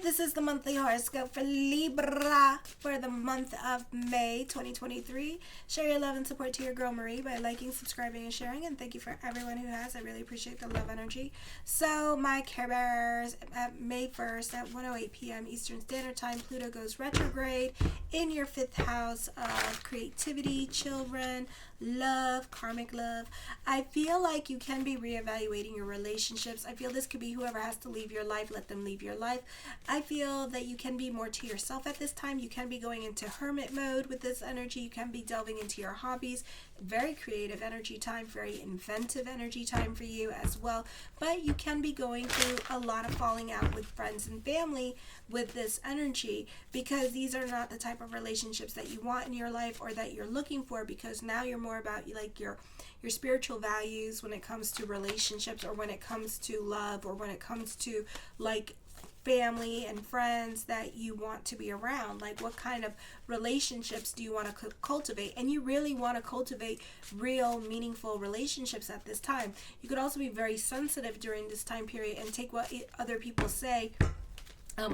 this is the monthly horoscope for Libra for the month of May 2023. Share your love and support to your girl Marie by liking, subscribing, and sharing. And thank you for everyone who has. I really appreciate the love energy. So, my Care Bears, at May 1st at 1:08 p.m. Eastern Standard Time, Pluto goes retrograde in your 5th house of creativity, children, love, karmic love. I feel like you can be reevaluating your relationships. I feel this could be whoever has to leave your life, let them leave your life. I feel that you can be more to yourself at this time. You can be going into hermit mode with this energy. You can be delving into your hobbies. Very creative energy time, very inventive energy time for you as well. But you can be going through a lot of falling out with friends and family with this energy, because these are not the type of relationships that you want in your life or that you're looking for, because now you're more about like your spiritual values when it comes to relationships, or when it comes to love, or when it comes to like family and friends that you want to be around. Like, what kind of relationships do you want to cultivate? And you really want to cultivate real meaningful relationships at this time. You could also be very sensitive during this time period and take what other people say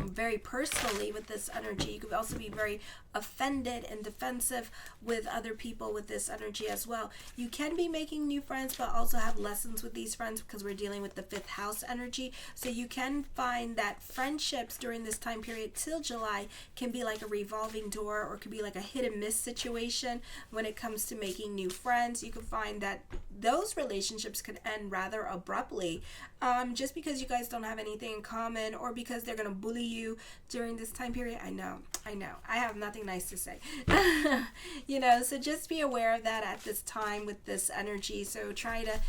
very personally with this energy. You could also be very offended and defensive with other people with this energy as well. You can be making new friends, but also have lessons with these friends, because we're dealing with the 5th house energy. So you can find that friendships during this time period till July can be like a revolving door, or could be like a hit and miss situation when it comes to making new friends. You can find that those relationships could end rather abruptly, just because you guys don't have anything in common, or because they're going to bully you during this time period. I know. I have nothing nice to say. So just be aware of that at this time with this energy. So try to,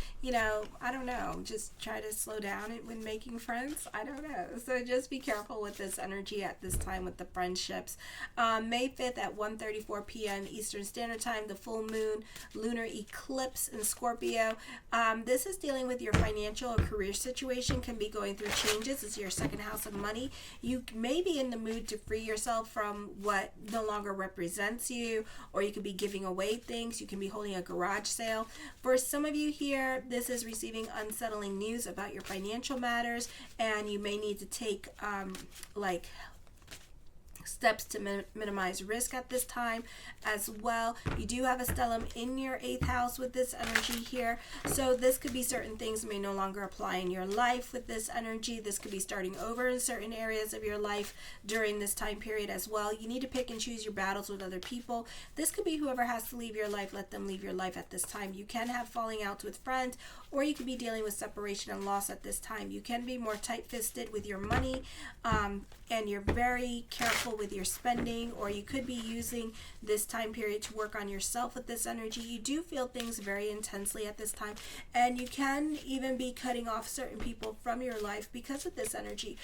I don't know, just try to slow down when making friends. I don't know. So just be careful with this energy at this time with the friendships. May 5th at 1:34 p.m. Eastern Standard Time, the full moon lunar eclipse in Scorpio. This is dealing with your financial or career situation. Can be going through changes. It's your 2nd house of money. You may be in the mood to free yourself from what no longer represents you, or you could be giving away things. You can be holding a garage sale. For some of you here, this is receiving unsettling news about your financial matters, and you may need to take steps to minimize risk at this time as well. You do have a stellium in your 8th house with this energy here, so this could be certain things may no longer apply in your life with this energy. This could be starting over in certain areas of your life during this time period as well. You need to pick and choose your battles with other people. This could be whoever has to leave your life, let them leave your life at this time. You can have falling outs with friends, or you could be dealing with separation and loss at this time. You can be more tight-fisted with your money, and you're very careful with your spending, or you could be using this time period to work on yourself with this energy. You do feel things very intensely at this time, and you can even be cutting off certain people from your life because of this energy.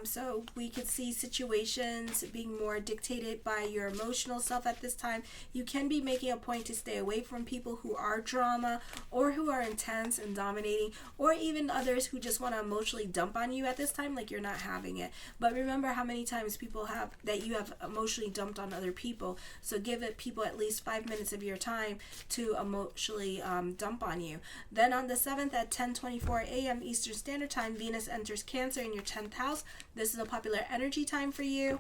So we could see situations being more dictated by your emotional self at this time. You can be making a point to stay away from people who are drama, or who are intense and dominating, or even others who just want to emotionally dump on you at this time like you're not having it. But remember how many times people have that you have emotionally dumped on other people. So give it people at least 5 minutes of your time to emotionally dump on you. Then on the 7th at 10:24 a.m. Eastern Standard Time, Venus enters Cancer in your 10th house. This is a popular energy time for you.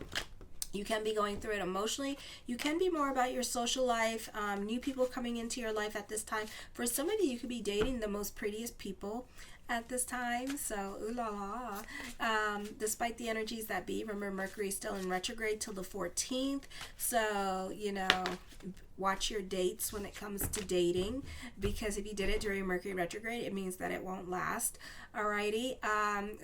You can be going through it emotionally. You can be more about your social life, new people coming into your life at this time. For some of you could be dating the most prettiest people at this time. So, ooh la la. Despite the energies that be, remember Mercury is still in retrograde till the 14th. So, watch your dates when it comes to dating, because if you did it during Mercury retrograde, it means that it won't last. Alrighty.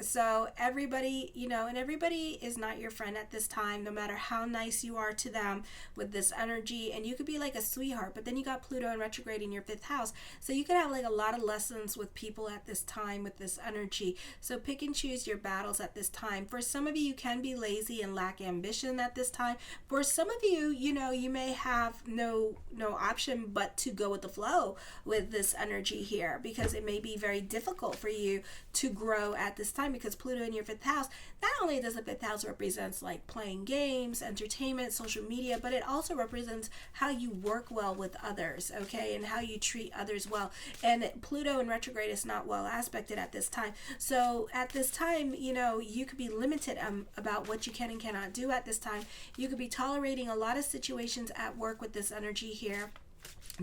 So everybody, and everybody is not your friend at this time, no matter how nice you are to them with this energy. And you could be like a sweetheart, but then you got Pluto in retrograde in your 5th house. So you could have like a lot of lessons with people at this time with this energy. So pick and choose your battles at this time. For some of you, you can be lazy and lack ambition at this time. For some of you, you may have no no option but to go with the flow with this energy here, because it may be very difficult for you to grow at this time, because Pluto in your 5th house, not only does the 5th house represents like playing games, entertainment, social media, but it also represents how you work well with others, okay, and how you treat others well. And Pluto in retrograde is not well aspected at this time. So at this time, you know, you could be limited about what you can and cannot do at this time. You could be tolerating a lot of situations at work with this energy here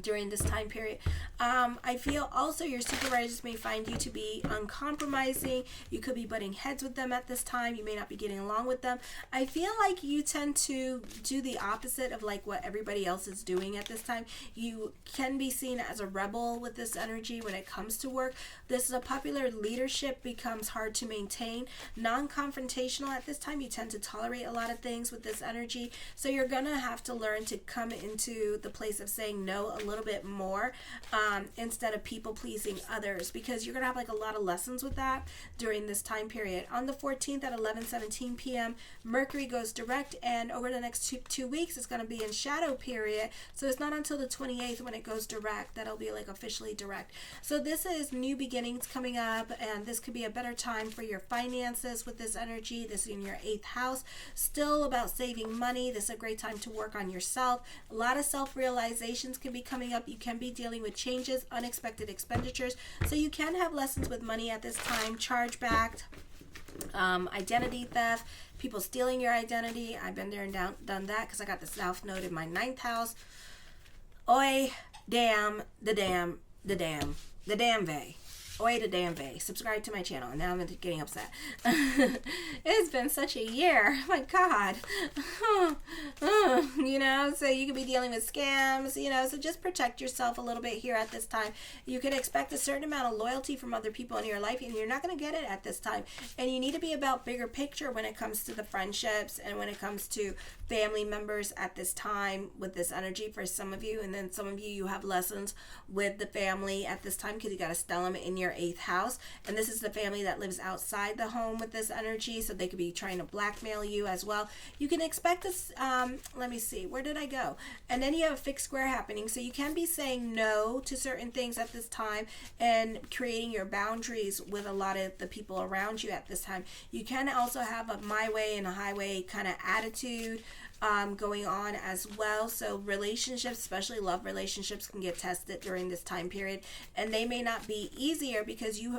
during this time period. I feel also your supervisors may find you to be uncompromising. You could be butting heads with them at this time. You may not be getting along with them. I feel like you tend to do the opposite of like what everybody else is doing at this time. You can be seen as a rebel with this energy when it comes to work. This is a popular leadership becomes hard to maintain. Non-confrontational at this time. You tend to tolerate a lot of things with this energy. So you're going to have to learn to come into the place of saying no a little bit more instead of people pleasing others, because you're gonna have like a lot of lessons with that during this time period. On the 14th at 11:17 p.m. Mercury goes direct, and over the next two weeks it's going to be in shadow period, so it's not until the 28th when it goes direct that'll be like officially direct. So this is new beginnings coming up, and this could be a better time for your finances with this energy. This is in your 8th house, still about saving money. This is a great time to work on yourself. A lot of self-realizations can be coming up. You can be dealing with changes, unexpected expenditures, so you can have lessons with money at this time. Chargeback, identity theft, people stealing your identity. I've been there and done that because I got the South Node in my 9th house. Oi, damn, the damn vey. Oi, the damn vey. Subscribe to my channel. And now I'm getting upset. It's been such a year. Oh my God. You know, so you could be dealing with scams, you know, so just protect yourself a little bit here at this time. You can expect a certain amount of loyalty from other people in your life, and you're not going to get it at this time. And you need to be about bigger picture when it comes to the friendships and when it comes to family members at this time with this energy for some of you. And then some of you have lessons with the family at this time because you got a stellium in your 8th house, and this is the family that lives outside the home with this energy, so they could be trying to blackmail you as well. You can expect this, let me see, where did I go? And then you have a fixed square happening, so you can be saying no to certain things at this time and creating your boundaries with a lot of the people around you at this time. You can also have a my way and a highway kind of attitude going on as well. So relationships, especially love relationships, can get tested during this time period, and they may not be easier because you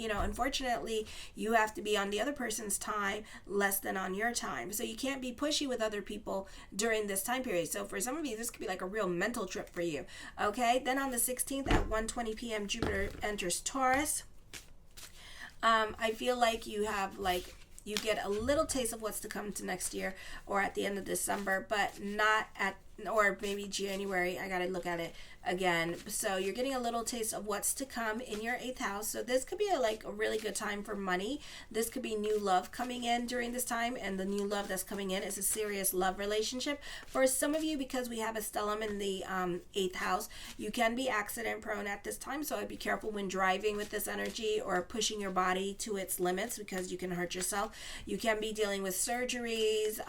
know, unfortunately, you have to be on the other person's time less than on your time. So you can't be pushy with other people during this time period. So for some of you, this could be like a real mental trip for you. Okay, then on the 16th at 1:20 p.m. Jupiter enters Taurus. I feel like you have like, you get a little taste of what's to come to next year or at the end of December, but not at, or maybe January. I got to look at it again. So you're getting a little taste of what's to come in your 8th house. So this could be a really good time for money. This could be new love coming in during this time, and the new love that's coming in is a serious love relationship. For some of you, because we have a stellium in the 8th house, you can be accident prone at this time. So I'd be careful when driving with this energy or pushing your body to its limits, because you can hurt yourself. You can be dealing with surgeries,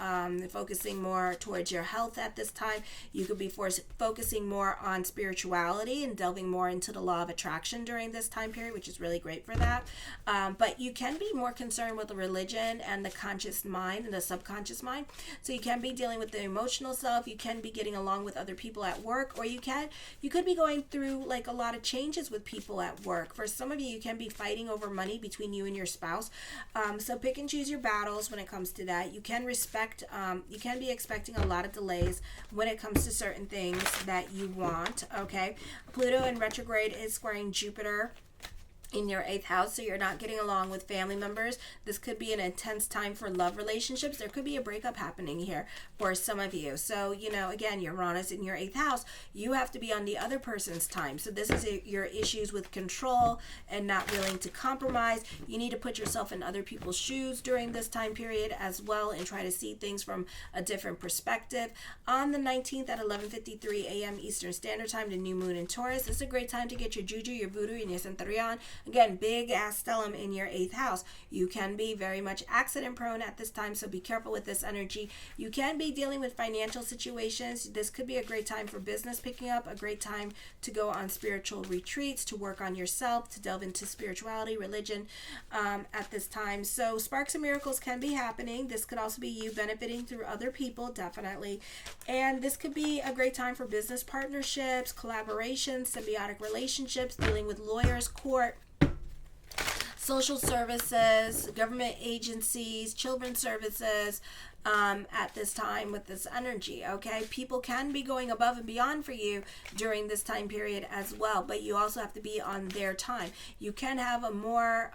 focusing more towards your health at this time. You could be focusing more on spirituality and delving more into the law of attraction during this time period, which is really great for that. But you can be more concerned with the religion and the conscious mind and the subconscious mind. So you can be dealing with the emotional self. You can be getting along with other people at work, or you could be going through like a lot of changes with people at work. For some of you, you can be fighting over money between you and your spouse. So pick and choose your battles when it comes to that. You can you can be expecting a lot of delays when it comes to certain things that you want. Okay, Pluto in retrograde is squaring Jupiter in your 8th house, so you're not getting along with family members. This could be an intense time for love relationships. There could be a breakup happening here for some of you. So, you know, again, Uranus in your 8th house, you have to be on the other person's time. So this is your issues with control and not willing to compromise. You need to put yourself in other people's shoes during this time period as well and try to see things from a different perspective. On the 19th at 11:53 a.m. Eastern Standard Time, the new moon in Taurus. This is a great time to get your juju, your voodoo, and your santeria on. Again, big ass stellium in your 8th house. You can be very much accident prone at this time, so be careful with this energy. You can be dealing with financial situations. This could be a great time for business picking up, a great time to go on spiritual retreats, to work on yourself, to delve into spirituality, religion at this time. So sparks and miracles can be happening. This could also be you benefiting through other people, definitely. And this could be a great time for business partnerships, collaborations, symbiotic relationships, dealing with lawyers, court, social services, government agencies, children's services, at this time with this energy. Okay, people can be going above and beyond for you during this time period as well, but you also have to be on their time. You can have a more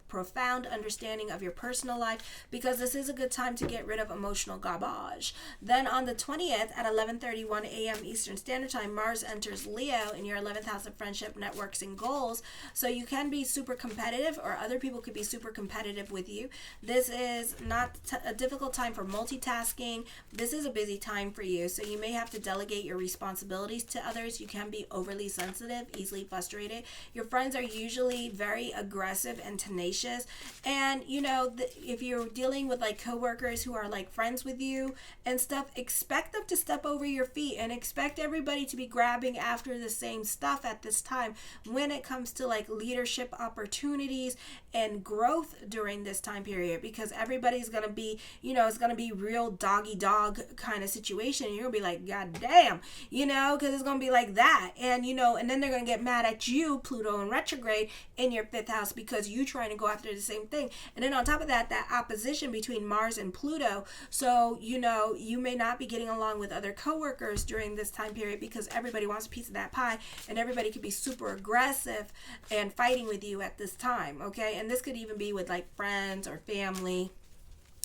profound understanding of your personal life, because this is a good time to get rid of emotional garbage. Then on the 20th at 11:31 a.m. Eastern Standard Time, Mars enters Leo in your 11th house of friendship, networks, and goals. So you can be super competitive, or other people could be super competitive with you. This is not a difficult time for multitasking. This is a busy time for you, so you may have to delegate your responsibilities to others. You can be overly sensitive, easily frustrated. Your friends are usually very aggressive and tenacious, and you know, if you're dealing with like coworkers who are like friends with you and stuff, expect them to step over your feet, and expect everybody to be grabbing after the same stuff at this time when it comes to like leadership opportunities and growth during this time period, because everybody's gonna be, you know, it's gonna be real doggy dog kind of situation. You're gonna be like, God damn, you know, because it's gonna be like that. And you know, and then they're gonna get mad at you, Pluto in retrograde, in your 5th house, because you trying to go after the same thing. And then on top of that, that opposition between Mars and Pluto. So you know, you may not be getting along with other coworkers during this time period, because everybody wants a piece of that pie, and everybody could be super aggressive and fighting with you at this time. Okay, and this could even be with like friends or family.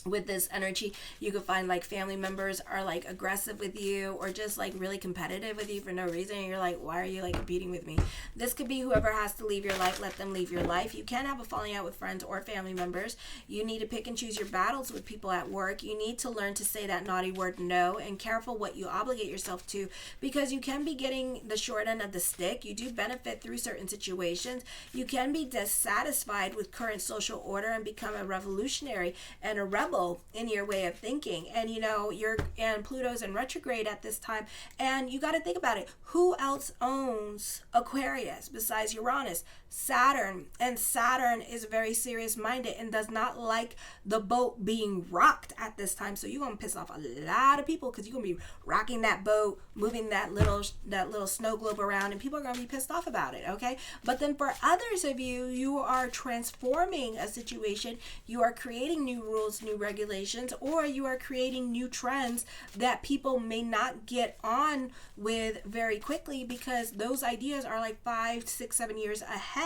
With this energy, you could find like family members are like aggressive with you, or just like really competitive with you for no reason, and you're like, why are you like competing with me? This could be whoever has to leave your life, let them leave your life. You can have a falling out with friends or family members. You need to pick and choose your battles with people at work. You need to learn to say that naughty word no, and careful what you obligate yourself to, because you can be getting the short end of the stick. You do benefit through certain situations. You can be dissatisfied with current social order and become a revolutionary and a rebel in your way of thinking. And you know, and Pluto's in retrograde at this time, and you got to think about it. Who else owns Aquarius besides Uranus? Saturn. And Saturn is very serious minded and does not like the boat being rocked at this time. So you're gonna piss off a lot of people, because you're gonna be rocking that boat, moving that little snow globe around, and people are gonna be pissed off about it. Okay, but then for others of you, you are transforming a situation. You are creating new rules, new regulations, or you are creating new trends that people may not get on with very quickly, because those ideas are like 5, 6, 7 years ahead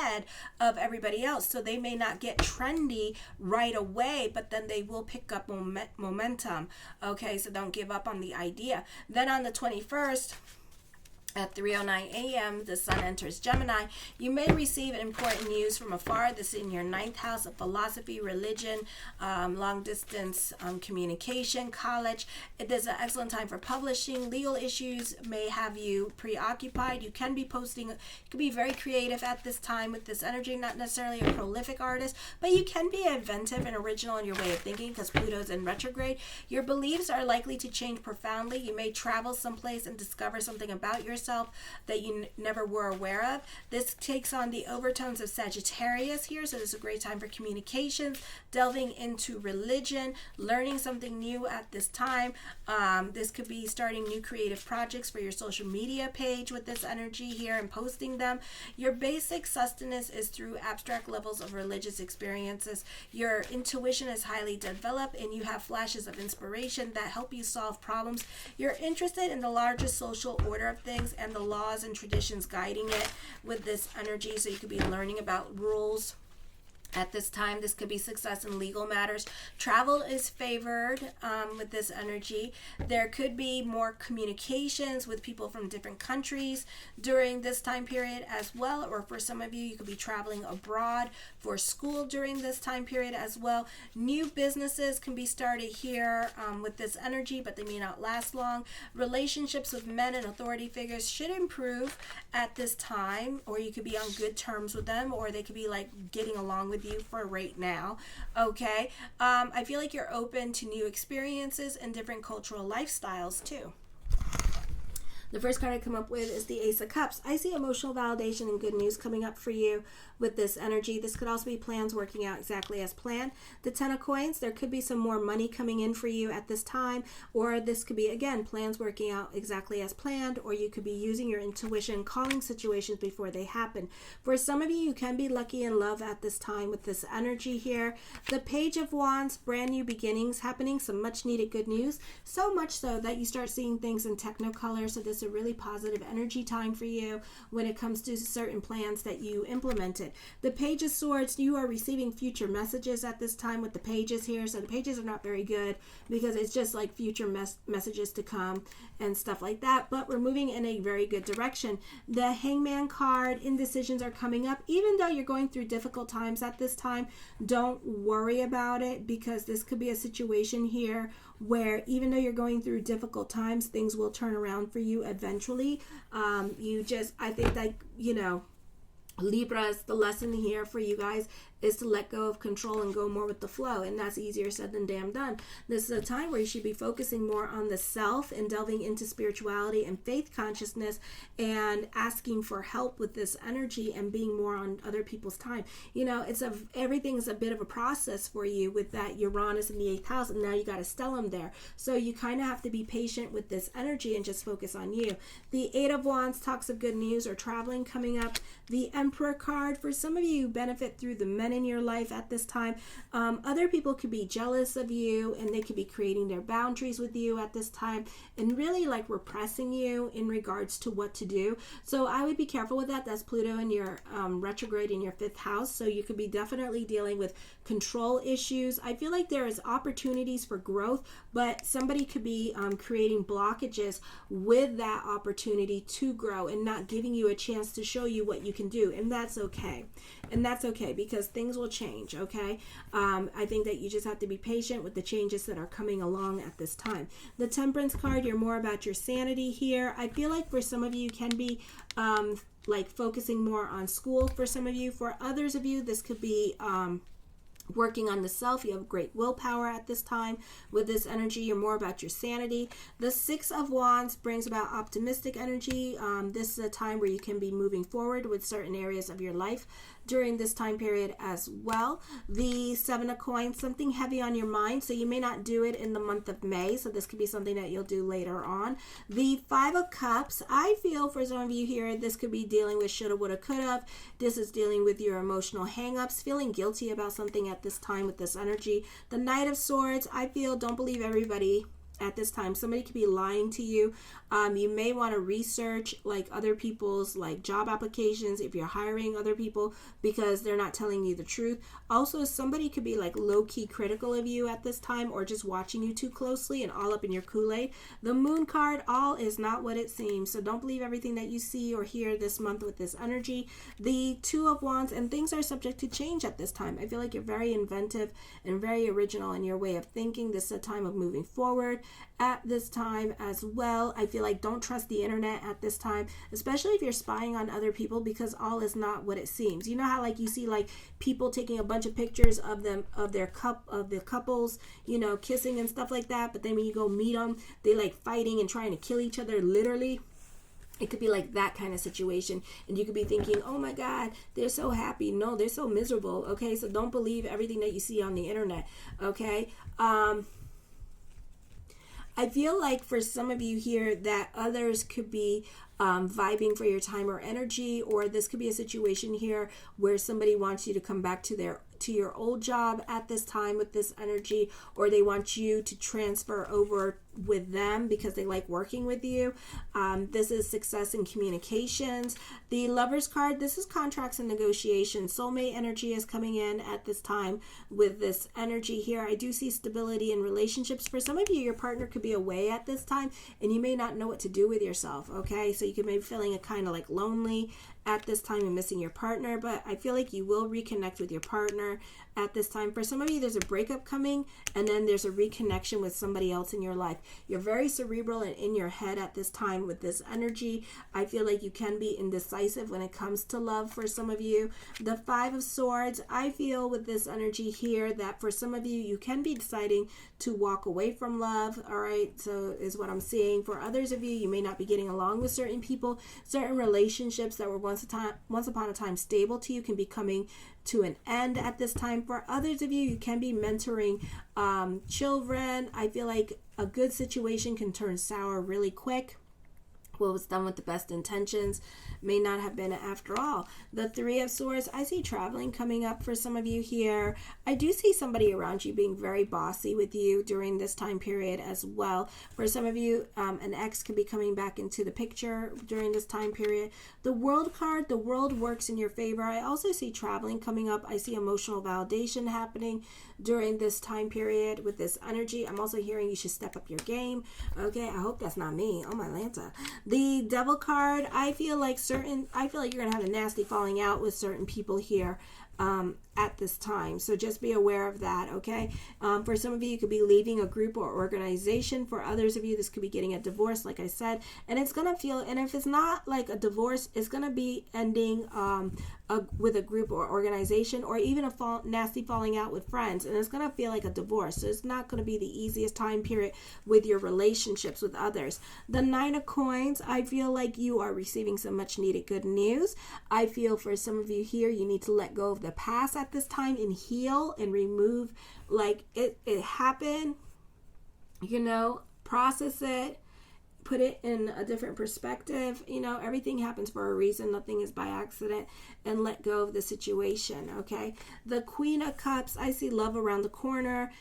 of everybody else. So they may not get trendy right away, but then they will pick up momentum. Okay, so don't give up on the idea. Then on the 21st, at 3:09 a.m., the sun enters Gemini. You may receive important news from afar. This is in your 9th house of philosophy, religion, long distance communication, college. It is an excellent time for publishing. Legal issues may have you preoccupied. You can be posting. You can be very creative at this time with this energy. Not necessarily a prolific artist, but you can be inventive and original in your way of thinking, because Pluto's in retrograde. Your beliefs are likely to change profoundly. You may travel someplace and discover something about yourself that you never were aware of. This takes on the overtones of Sagittarius here, so this is a great time for communications, delving into religion, learning something new at this time. This could be starting new creative projects for your social media page with this energy here and posting them. Your basic sustenance is through abstract levels of religious experiences. Your intuition is highly developed, and you have flashes of inspiration that help you solve problems. You're interested in the larger social order of things and the laws and traditions guiding it with this energy, so you could be learning about rules At this time, this could be success in legal matters. Travel is favored with this energy. There could be more communications with people from different countries during this time period as well. Or for some of you, you could be traveling abroad for school during this time period as well. New businesses can be started here with this energy, but they may not last long. Relationships with men and authority figures should improve at this time, or you could be on good terms with them, or they could be like getting along with you for right now. Okay. I feel like you're open to new experiences and different cultural lifestyles too. The first card I come up with is the Ace of Cups. I see emotional validation and good news coming up for you with this energy. This could also be plans working out exactly as planned. The Ten of Coins, there could be some more money coming in for you at this time, or this could be, again, plans working out exactly as planned, or you could be using your intuition, calling situations before they happen. For some of you, you can be lucky in love at this time with this energy here. The Page of Wands, brand new beginnings happening, some much needed good news, so much so that you start seeing things in technicolor. So this is a really positive energy time for you when it comes to certain plans that you implemented. The Page of Swords, you are receiving future messages at this time with the pages here. So the pages are not very good because it's just like future messages to come and stuff like that. But we're moving in a very good direction. The Hangman card, indecisions are coming up. Even though you're going through difficult times at this time, don't worry about it, because this could be a situation here where even though you're going through difficult times, things will turn around for you eventually. I think that, Libras, the lesson here for you guys is to let go of control and go more with the flow, and that's easier said than damn done. This is a time where you should be focusing more on the self and delving into spirituality and faith consciousness and asking for help with this energy and being more on other people's time. Everything is a bit of a process for you with that Uranus in the 8th house, and now you got a stellium there. So you kind of have to be patient with this energy and just focus on you. The Eight of Wands talks of good news or traveling coming up. The Emperor card, for some of you, benefit through the men in your life at this time. Other people could be jealous of you, and they could be creating their boundaries with you at this time and really like repressing you in regards to what to do. So I would be careful with that. That's Pluto in your retrograde in your 5th house. So you could be definitely dealing with control issues. I feel like there is opportunities for growth, but somebody could be creating blockages with that opportunity to grow and not giving you a chance to show you what you can do. And that's okay. Because things will change, okay? I think that you just have to be patient with the changes that are coming along at this time. The Temperance card, you're more about your sanity here. I feel like for some of you can be focusing more on school for some of you. For others of you, this could be working on the self. You have great willpower at this time. With this energy, you're more about your sanity. The Six of Wands brings about optimistic energy. This is a time where you can be moving forward with certain areas of your life during this time period as well. The Seven of Coins, something heavy on your mind, so you may not do it in the month of May, so this could be something that you'll do later on. The Five of Cups, I feel for some of you here, this could be dealing with shoulda, woulda, coulda. This is dealing with your emotional hang-ups, feeling guilty about something at this time with this energy. The Knight of Swords, I feel, don't believe everybody at this time. Somebody could be lying to you. You may want to research other people's job applications if you're hiring other people, because they're not telling you the truth. Also, somebody could be low-key critical of you at this time, or just watching you too closely and all up in your Kool-Aid. The Moon card, all is not what it seems. So don't believe everything that you see or hear this month with this energy. The Two of Wands, and things are subject to change at this time. I feel like you're very inventive and very original in your way of thinking. This is a time of moving forward at this time as well. I feel like don't trust the internet at this time, especially if you're spying on other people, because all is not what it seems. You know how you see people taking a bunch of pictures of them, of the couples, kissing and stuff like that, but then when you go meet them, they fighting and trying to kill each other, literally. It could be that kind of situation, and you could be thinking, oh my God, they're so happy. No, they're so miserable. Okay, so don't believe everything that you see on the internet. Okay. I feel like for some of you here that others could be vibing for your time or energy, or this could be a situation here where somebody wants you to come back to to your old job at this time with this energy, or they want you to transfer over with them because they like working with you. This is success in communications. The Lovers card, this is contracts and negotiations. Soulmate energy is coming in at this time with this energy here. I do see stability in relationships. For some of you, your partner could be away at this time and you may not know what to do with yourself, okay? So you could be feeling a kind of like lonely at this time and missing your partner, but I feel like you will reconnect with your partner at this time. For some of you, there's a breakup coming and then there's a reconnection with somebody else in your life. You're very cerebral and in your head at this time with this energy. I feel like you can be indecisive when it comes to love for some of you. The Five of Swords, I feel with this energy here that for some of you, you can be deciding to walk away from love, all right? So is what I'm seeing. For others of you, you may not be getting along with certain people. Certain relationships that were once upon a time stable to you can be coming to an end at this time. For others of you, you can be mentoring children. I feel like a good situation can turn sour really quick. What was done with the best intentions may not have been after all. The Three of Swords, I see traveling coming up for some of you here. I do see somebody around you being very bossy with you during this time period as well. For some of you, an ex could be coming back into the picture during this time period. The World card, the world works in your favor. I also see traveling coming up. I see emotional validation happening during this time period with this energy. I'm also hearing you should step up your game. Okay, I hope that's not me. Oh my Lanta. The Devil card, I feel like you're gonna have a nasty falling out with certain people here at this time. So just be aware of that, okay? For some of you, you could be leaving a group or organization. For others of you, this could be getting a divorce, like I said. And it's gonna feel, and if it's not like a divorce, it's gonna be ending with a group or organization, or even a nasty falling out with friends. And it's gonna feel like a divorce. So it's not gonna be the easiest time period with your relationships with others. The Nine of Coins, I feel like you are receiving some much needed good news. I feel for some of you here, you need to let go of the past at this time and heal and remove, like it happened, process it, put it in a different perspective. Everything happens for a reason. Nothing is by accident, and let go of the situation, okay? The Queen of Cups, I see love around the corner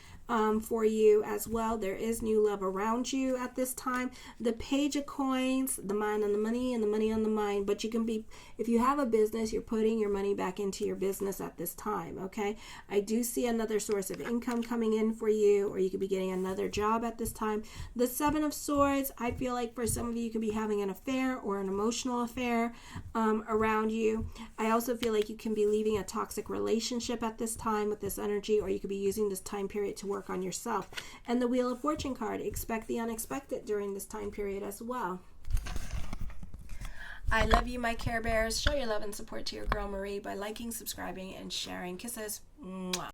for you as well. There is new love around you at this time. The Page of Coins, the mind on the money and the money on the mind. But you can be, if you have a business, you're putting your money back into your business at this time, okay? I do see another source of income coming in for you, or you could be getting another job at this time. The Seven of Swords, I feel like for some of you, you could be having an affair or an emotional affair around you. I also feel like you can be leaving a toxic relationship at this time with this energy, or you could be using this time period to work on yourself. And the Wheel of Fortune card, expect the unexpected during this time period as well. I love you, my Care Bears. Show your love and support to your girl Marie by liking, subscribing, and sharing. Kisses. Mwah.